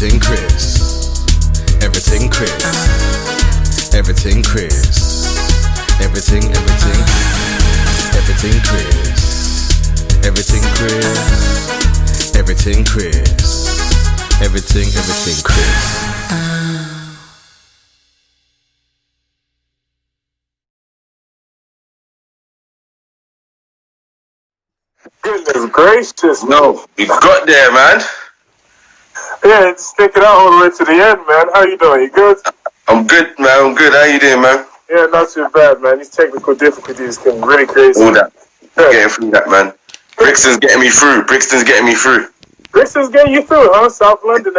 Everything Chris. Everything Chris. Everything Chris. Everything Chris. Everything Chris. Everything Chris. Everything Chris. Goodness gracious. No, we got there, man. Yeah, stick it out all the way to the end, man. How you doing? You good? I'm good, man. I'm good. How you doing, man? Yeah, not too bad, man. These technical difficulties can really crazy. All that. Yeah. Getting through that, man. Brixton's getting me through. Brixton's getting me through. Brixton's getting you through, huh? South London.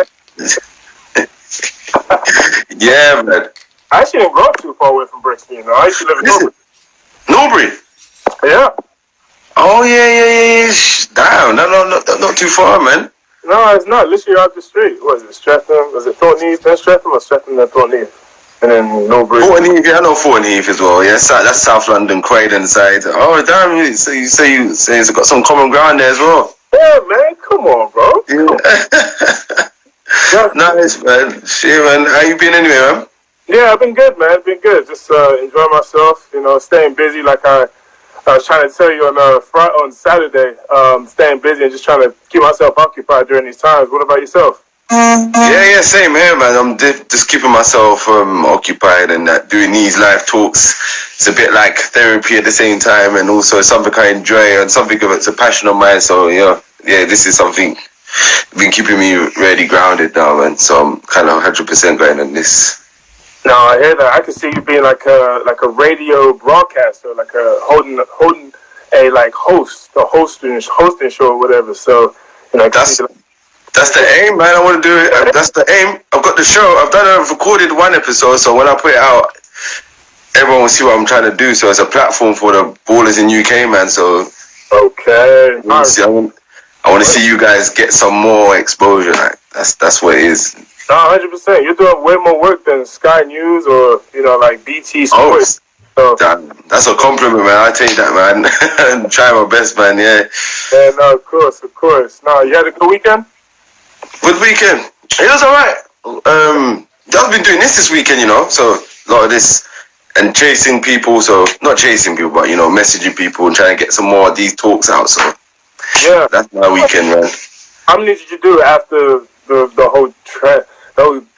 Yeah, man. I actually didn't grow up too far away from Brixton, you know. I used to live in Norbury. Norbury? Yeah. Oh, yeah. Damn, not too far, man. No, it's not. Literally out the street. What is it? Streatham? Was it Thornton Heath, then Streatham, or Streatham, then Thornton Heath? And then Norbury. Thornton Heath, yeah, I know Thornton Heath as well. Yeah, that's South London, Croydon side. Oh, damn, so you say it's got some common ground there as well. Yeah, man. Come on, bro. Yeah. Nice, man. Shit, man. How you been anyway, man? Yeah, I've been good, man. Been good. Just enjoying myself, you know, staying busy like I was trying to tell you on Saturday, staying busy and just trying to keep myself occupied during these times. What about yourself? Yeah, same here, man. I'm just keeping myself occupied and doing these live talks. It's a bit like therapy at the same time, and also something I enjoy and something that's a passion of mine. So yeah, this is something been keeping me really grounded now, man. So I'm kind of 100% going on this. No, I hear that. I can see you being like a radio broadcaster, like holding a like hosting show or whatever. So you know, that's the aim, man. I want to do it. That's the aim. I've got the show. I've recorded one episode, so when I put it out, everyone will see what I'm trying to do. So it's a platform for the ballers in UK, man. So okay, I want to see you guys get some more exposure. Like that's what it is. No, 100%. You're doing way more work than Sky News or, you know, like BT Sports. Oh, that's a compliment, man. I take that, man. I'm trying my best, man, yeah. Yeah, no, of course. No, you had a good weekend? Good weekend. It was alright. I've been doing this weekend, you know, so a lot of this and chasing people, so not chasing people, but, you know, messaging people and trying to get some more of these talks out, so yeah. That's my weekend, man. How many did you do after the whole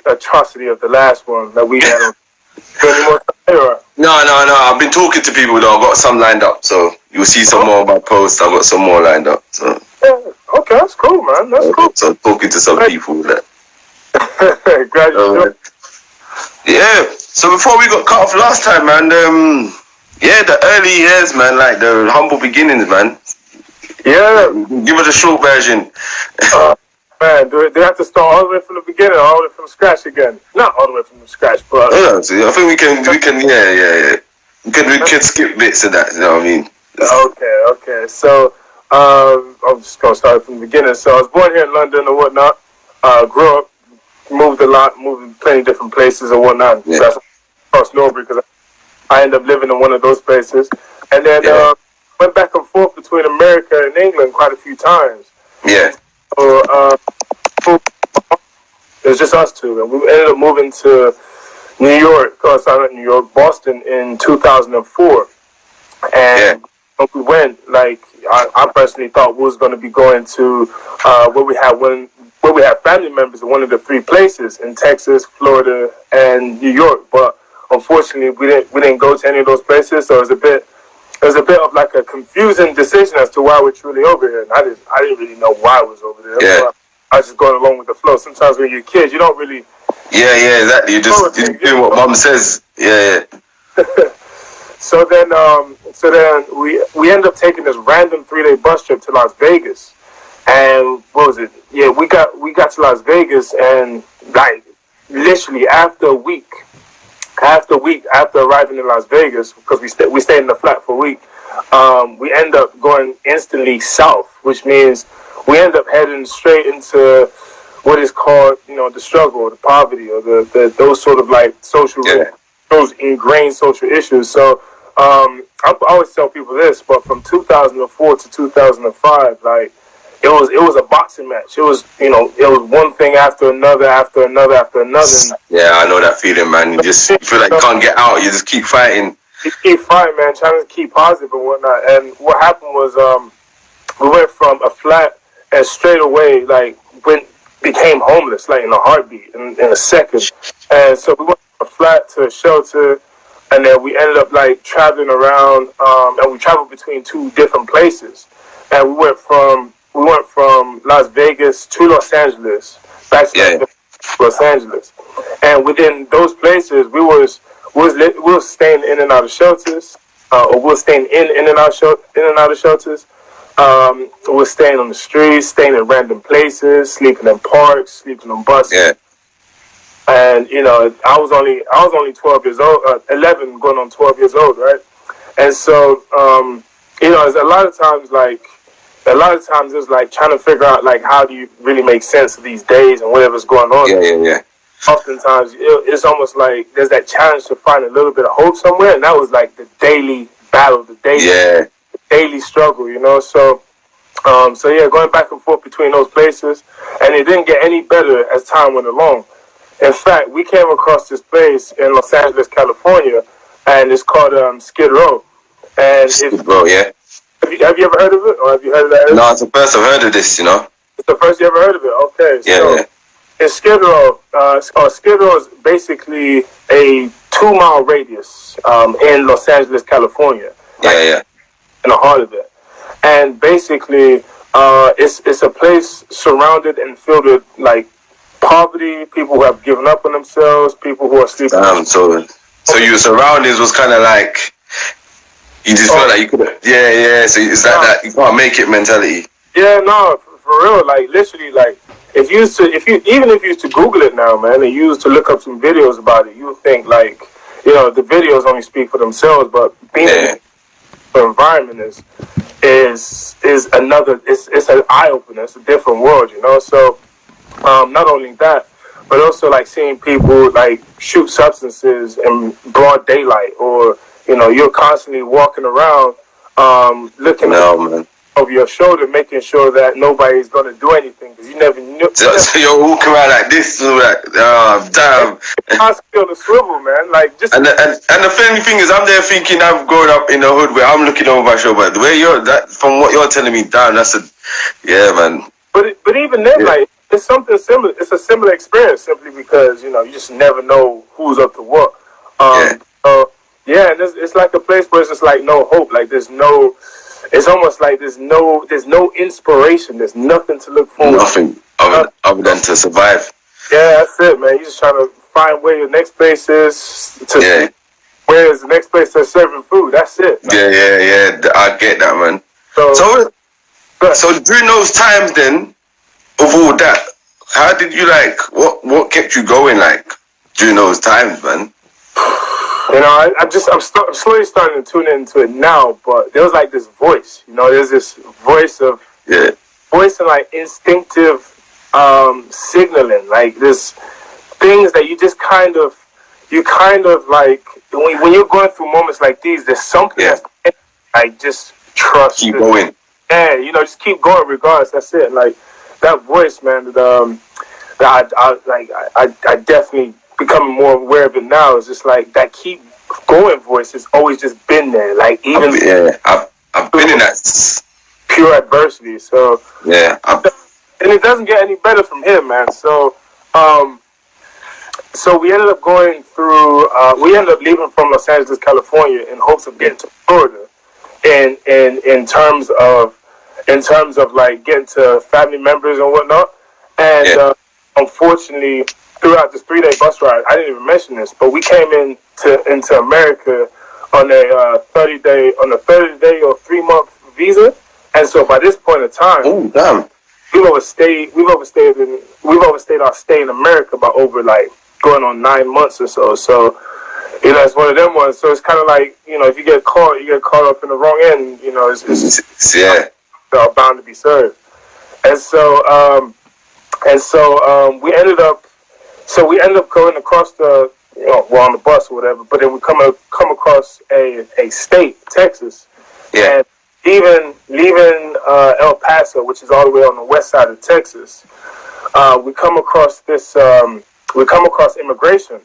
atrocity of the last one that we had? No. I've been talking to people though. I've got some lined up, so you'll see some more of my posts. I've got some more lined up. So yeah, okay, that's cool, man. That's cool. So I'm talking to some people that. Congratulations. Yeah. So before we got cut off last time, man. The early years, man, like the humble beginnings, man. Yeah. Give us a short version. Man, do they have to start all the way from the beginning, all the way from scratch again? Not all the way from scratch, but yeah, so I think we can, yeah. We can skip bits of that. You know what I mean? Okay. So I'm just gonna start from the beginning. So I was born here in London and whatnot. Grew up, moved a lot, moved plenty different places and whatnot. Yeah. So that's across Norbury because I ended up living in one of those places, and then went back and forth between America and England quite a few times. Yeah. So it was just us two, and we ended up moving to Boston in 2004. And when we went, like I personally thought we was going to be going to where we had family members in one of the three places in Texas, Florida, and New York. But unfortunately, we didn't go to any of those places. So it was a bit of like a confusing decision as to why we're truly over here. And I didn't really know why I was over there. Yeah. I was just going along with the flow. Sometimes when you're a kid, you don't really. Yeah, exactly. You just do what mom says. Yeah. So then we ended up taking this random 3-day bus trip to Las Vegas, and what was it? Yeah, we got to Las Vegas, and like literally after a week after arriving in Las Vegas, because we stayed in the flat for a week, we end up going instantly south, which means we end up heading straight into what is called, you know, the struggle, the poverty, or those sort of like social, those ingrained social issues. So I always tell people this, but from 2004 to 2005, like it was a boxing match. It was, it was one thing after another, after another, after another. Yeah, I know that feeling, man. You feel like you can't get out. You just keep fighting. You keep fighting, man, trying to keep positive and whatnot. And what happened was, we went from a flat and straight away, became homeless, like in a heartbeat, in a second. And so we went from a flat to a shelter, and then we ended up traveling around, and we traveled between two different places. And we went from Las Vegas to Los Angeles, back to Los Angeles. And within those places, we was staying in and out of shelters, or we were staying in and out of shelters. We were staying on the streets, staying in random places, sleeping in parks, sleeping on buses. Yeah. And I was only 12 years old, 11, going on 12 years old, right? And so it's a lot of times it's like trying to figure out how do you really make sense of these days and whatever's going on. Yeah. Oftentimes it's almost like there's that challenge to find a little bit of hope somewhere, and that was like the daily battle, the daily struggle, So going back and forth between those places, and it didn't get any better as time went along. In fact, we came across this place in Los Angeles, California, and it's called Skid Row. And Skid Row, yeah. Have you ever heard of it, or have you heard of that? No, it's the first I've heard of this. It's the first you ever heard of it. Okay. Yeah. In Skid Row, Skid Row is basically a 2-mile radius in Los Angeles, California. Yeah. In the heart of it, and basically, it's a place surrounded and filled with poverty, people who have given up on themselves, people who are sleeping. So your surroundings was kind of like you just felt like you could. Yeah. So it's like that you can't make it mentality. Yeah, no, for real. Literally, if you used to Google it now, man, and you used to look up some videos about it, you would think the videos only speak for themselves, but being in the environment is another. It's an eye opener. It's a different world, So not only that, but also seeing people shoot substances in broad daylight, or you're constantly walking around looking over your shoulder, making sure that nobody's gonna do anything, because you never knew. So you're walking around like this, damn. Constantly on the swivel, man. And the funny thing is, I'm there thinking I've grown up in a hood where I'm looking over my shoulder. But the way from what you're telling me, damn, man. But even then, it's something similar. It's a similar experience, simply because you just never know who's up to what. And it's like a place where it's just no hope. It's almost like there's no inspiration. There's nothing to look forward to. Nothing other than to survive. Yeah, that's it, man. You're just trying to find where your next place is. Where is the next place that's serving food? That's it. Yeah. I get that, man. So during those times then, of all that, how did you what kept you going during those times, man? I'm slowly starting to tune into it now, but there was this voice, there's this voice of and instinctive signaling, this things that you just kind of when you're going through moments like these, there's something that's just trust. Keep going. Yeah, just keep going regardless. That's it. That voice, man. That I definitely becoming more aware of it now. Is just that keep going voice has always just been there. I've been in that pure adversity. So and it doesn't get any better from here, man. So we ended up going through. We ended up leaving from Los Angeles, California, in hopes of getting to Florida. In terms of getting to family members and whatnot. And unfortunately, throughout this 3-day bus ride, I didn't even mention this, but we came into America on a 30-day or 3-month visa. And so by this point in time, we've overstayed our stay in America by over going on 9 months or so. So it's one of them ones. So it's kind of if you get caught up in the wrong end. It's bound to be served. And so we ended up going across we're on the bus or whatever. But then we come across a state, Texas. Yeah. leaving El Paso, which is all the way on the west side of Texas, we come across this. We come across immigration,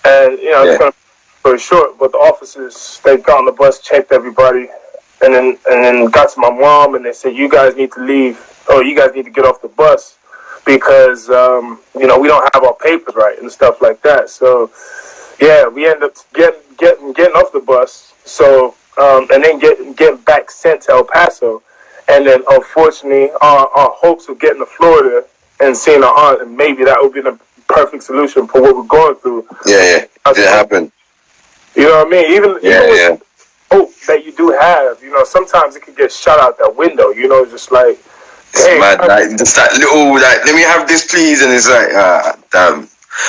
and it's going to be very short. But the officers, they got on the bus, checked everybody, and then got to my mom, and they said, "You guys need to leave. Oh, you guys need to get off the bus because we don't have our papers right and stuff like that." So yeah, we end up getting off the bus. So and then getting back sent to El Paso, and then unfortunately our hopes of getting to Florida and seeing our aunt, and maybe that would be the perfect solution for what we're going through. Yeah, it happened. You know what I mean? Even with hope that you do have, sometimes it can get shot out that window. Just like, hey, mad, just that little, let me have this, please, and it's like, damn.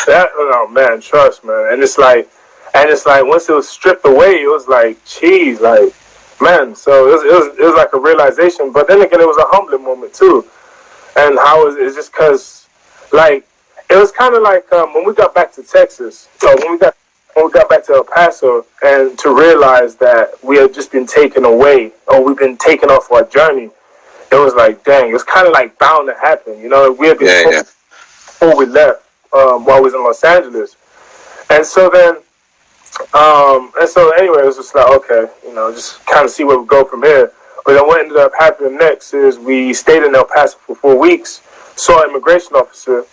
Oh man, trust, man, and it's like once it was stripped away, it was like, geez, like, man. So it was like a realization, but then again, it was a humbling moment too. And how it's just because, like, it was kind of like when we got back to Texas. So when we got back to El Paso, and to realize that we had just been taken away, or we've been taken off our journey, it was like, dang, it was kind of like bound to happen. We had been before we left while we was in Los Angeles, and so then, anyway, it was just like, okay, just kind of see where we go from here. But then what ended up happening next is we stayed in El Paso for 4 weeks, saw an immigration officer,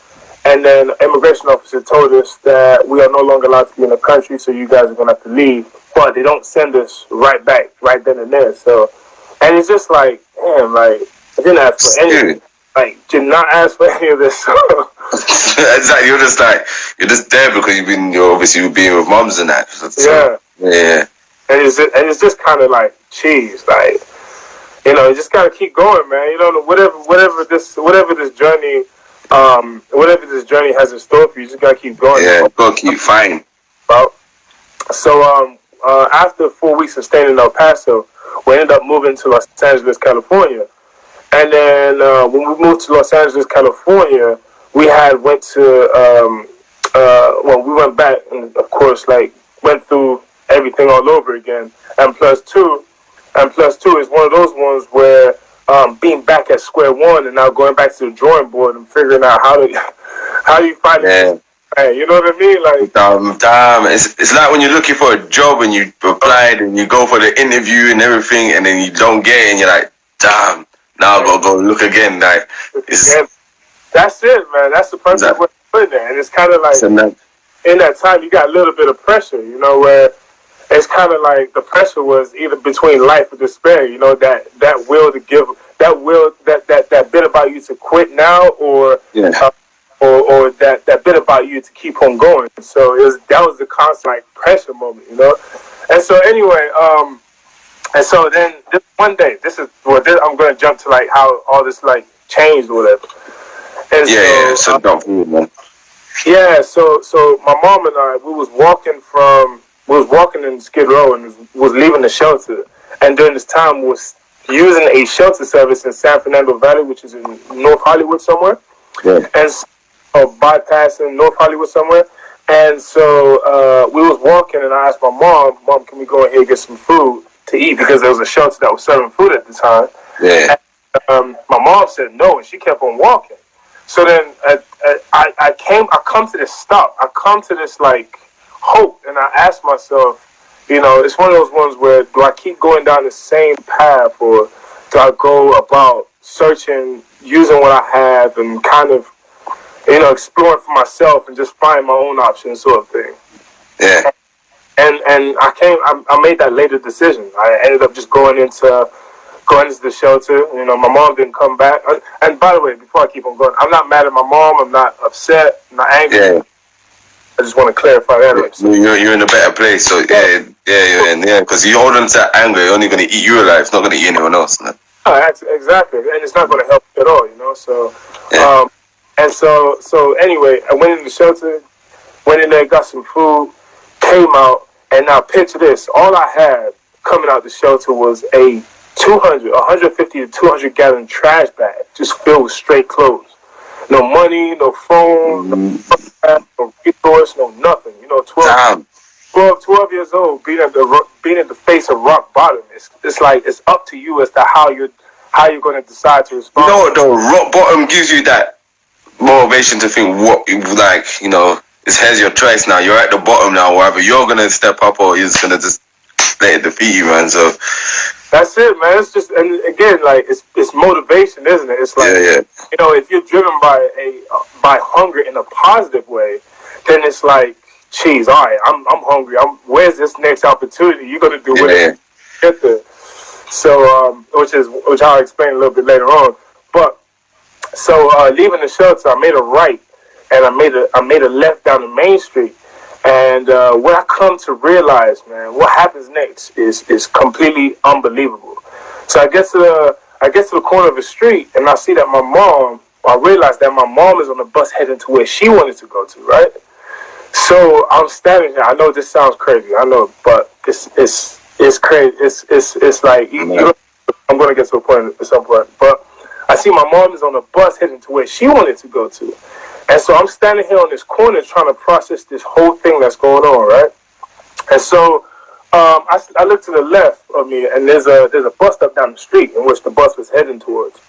and then the immigration officer told us that we are no longer allowed to be in the country, so you guys are going to have to leave. But they don't send us right back, right then and there. So, and it's just like, damn, like, I didn't ask for anything. Like, did not ask for any of this. Exactly, you're just there because you're obviously being with moms and that. So, yeah. And it's just kind of like, geez, like, you just gotta keep going, man. Whatever this journey has in store for you, you just gotta keep going. Yeah, gotta keep fighting. Well, so after 4 weeks of staying in El Paso, we ended up moving to Los Angeles, California. And then when we moved to Los Angeles, California, we went back and, of course, like, went through everything all over again. And plus two is one of those ones where being back at square one and now going back to the drawing board and figuring out how do you find it. Hey, you know what I mean? Like, damn. It's like when you're looking for a job and you applied and you go for the interview and everything, and then you don't get it, and you're like, damn. Now I gotta go look again. Like, that's it, man. That's the perfect way to put it. And it's kind of like in that time you got a little bit of pressure, where it's kind of like the pressure was either between life or despair. That will to give, that bit about you to quit now, or that bit about you to keep on going. So that was the constant like pressure moment, And so anyway, and so then this one day, I'm going to jump to like how all this like changed or whatever. And so don't fool, man. Yeah, so my mom and I, we was walking in Skid Row and was leaving the shelter, and during this time we was using a shelter service in San Fernando Valley, which is in North Hollywood somewhere, and bypassing North Hollywood somewhere. And so we was walking, and I asked my mom, can we go in here and get some food to eat, because there was a shelter that was serving food at the time. Yeah. And, my mom said no, and she kept on walking. So then I come to this stop. I come to this like hope, and I ask myself, it's one of those ones where, do I keep going down the same path, or do I go about searching, using what I have, and kind of, exploring for myself and just find my own options, sort of thing. Yeah. And I made that later decision. I ended up just going into the shelter. My mom didn't come back. And by the way, before I keep on going, I'm not mad at my mom. I'm not upset. I'm not angry. Yeah. I just want to clarify that. You're in a better place. So yeah. Because you hold on to that anger, you're only going to eat you alive. It's not going to eat anyone else. No? Exactly, and it's not going to help you at all. So, and so anyway, I went in the shelter, went in there, got some food, came out, and now picture this: all I had coming out the shelter was a 150 to 200 gallon trash bag, just filled with straight clothes. No money, no phone, no resource, no nothing. 12. Damn. 12 years old, being at the face of rock bottom, it's like it's up to you as to how you're going to decide to respond. You know what though? Rock bottom gives you that motivation to think what, like, you know, here's your choice now. You're at the bottom now. Whether you're gonna step up or you're just gonna just let it defeat you, man. So that's it, man. It's just, and again, like it's motivation, isn't it? It's like, you know, if you're driven by hunger in a positive way, then it's like, geez, all right, I'm hungry. Where's this next opportunity? You're gonna do whatever to get there. So, which I'll explain a little bit later on. But so leaving the shelter, I made a right, and I made a left down the main street. And what I come to realize, man, what happens next is completely unbelievable. So I get to the corner of the street, and I see that I realize that my mom is on the bus heading to where she wanted to go to, right? So I'm standing here. I know this sounds crazy, I know, but it's crazy. It's like I'm gonna get to a point at some point, but I see my mom is on the bus heading to where she wanted to go to. And so I'm standing here on this corner trying to process this whole thing that's going on, right? And so I look to the left of me, and there's a bus stop down the street in which the bus was heading towards.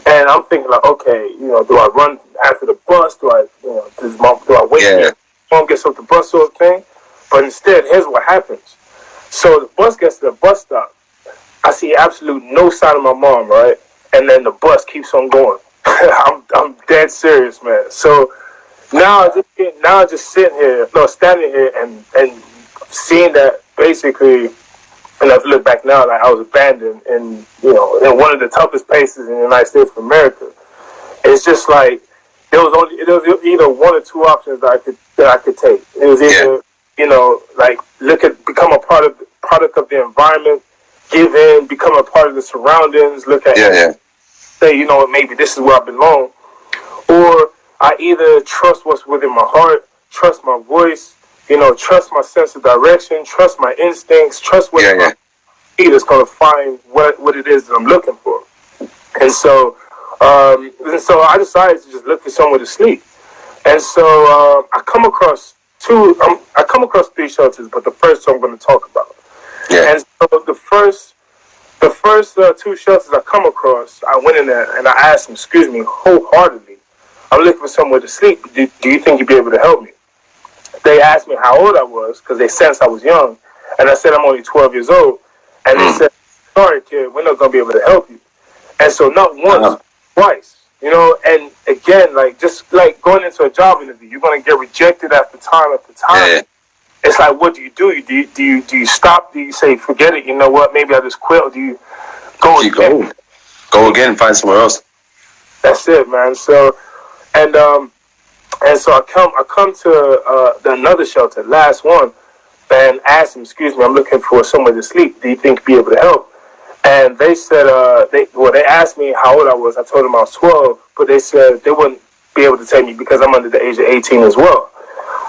And I'm thinking like, okay, you know, do I run after the bus? Do I wait till mom gets off the bus sort of thing? But instead, here's what happens. So the bus gets to the bus stop. I see absolute no sign of my mom, right? And then the bus keeps on going. I'm dead serious, man. So now just standing here and seeing that basically, and I've looked back now, like I was abandoned in one of the toughest places in the United States of America. It's just like there was either one or two options that I could take. It was either become a product of the environment, give in, become a part of the surroundings, say, you know what, maybe this is where I belong. Or I either trust what's within my heart, trust my voice, trust my sense of direction, trust my instincts, trust what my feet is going to find what it is that I'm looking for. And so I decided to just look for somewhere to sleep. And so I come across three shelters, but the first two I'm going to talk about. Yeah. And so the first two shelters I come across, I went in there and I asked them, excuse me, wholeheartedly, I'm looking for somewhere to sleep. Do you think you'd be able to help me? They asked me how old I was because they sensed I was young. And I said I'm only 12 years old. And they said, sorry, kid, we're not going to be able to help you. And so not once, twice. And again, just going into a job interview, you're going to get rejected after time after time. Yeah. It's like, what do you do? Do you stop? Do you say, forget it? You know what? Maybe I just quit. Or do you go again? Go again and find somewhere else. That's it, man. So, and so I come to another shelter, last one, and asked them, excuse me, I'm looking for somewhere to sleep. Do you think you'd be able to help? And they said, they asked me how old I was. I told them I was 12, but they said they wouldn't be able to tell me because I'm under the age of 18 as well.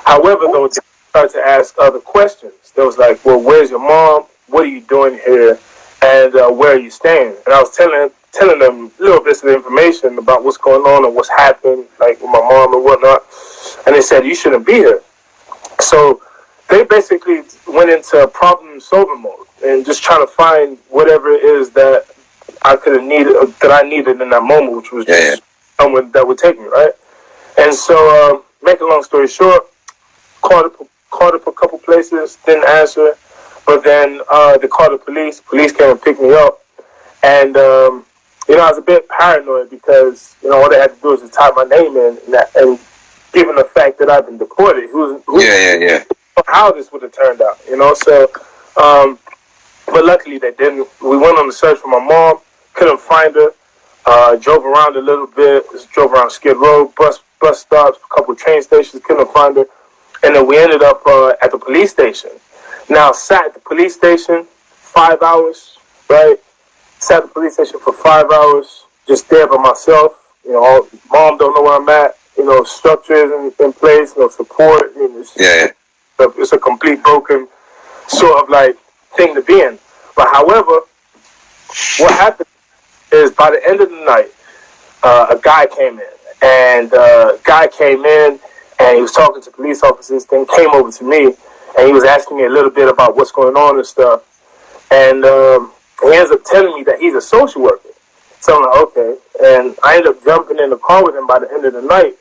However, though, they started to ask other questions. They was like, well, where's your mom? What are you doing here? And where are you staying? And I was telling them little bits of information about what's going on and what's happened, like with my mom and whatnot. And they said, you shouldn't be here. So they basically went into problem-solving mode and just trying to find whatever it is that I could have needed, that I needed in that moment, which was just someone that would take me, right? And so, make a long story short, called up a couple places, didn't answer, but then they called the police. Police came and picked me up, and I was a bit paranoid because all they had to do was just type my name in, and given the fact that I've been deported, how this would have turned out, So, but luckily they didn't. We went on the search for my mom, couldn't find her. Drove around a little bit, drove around Skid Row, bus stops, a couple train stations, couldn't find her. And then we ended up at the police station. Now, sat at the police station 5 hours, right? Sat at the police station for 5 hours, just there by myself. Mom don't know where I'm at. Structure isn't in place, no support. It's a complete broken sort of thing to be in. But however, what happened is by the end of the night, a guy came in. And he was talking to police officers, then came over to me, and he was asking me a little bit about what's going on and stuff. And he ends up telling me that he's a social worker. So I'm like, okay. And I ended up jumping in the car with him by the end of the night.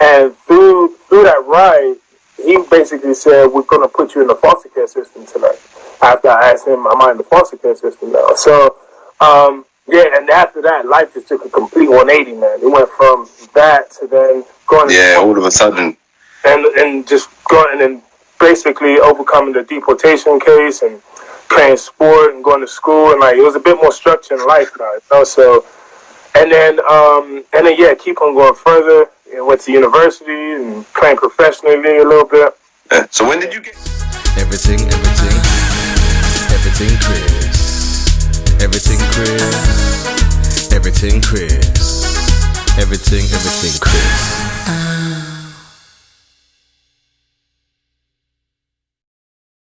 And through that ride, he basically said, we're going to put you in the foster care system tonight. After I asked him, am I in the foster care system now? So, yeah, and after that, life just took a complete 180, man. It went from that to then going... Yeah, all of a sudden. And just going and basically overcoming the deportation case and playing sport and going to school. And, like, it was a bit more structure in life now, you know? So, and then, yeah, keep on going further. Went to university and playing professionally a little bit. Yeah. So when did you get... Everything Chris. Everything Chris. Everything Chris. Everything Chris.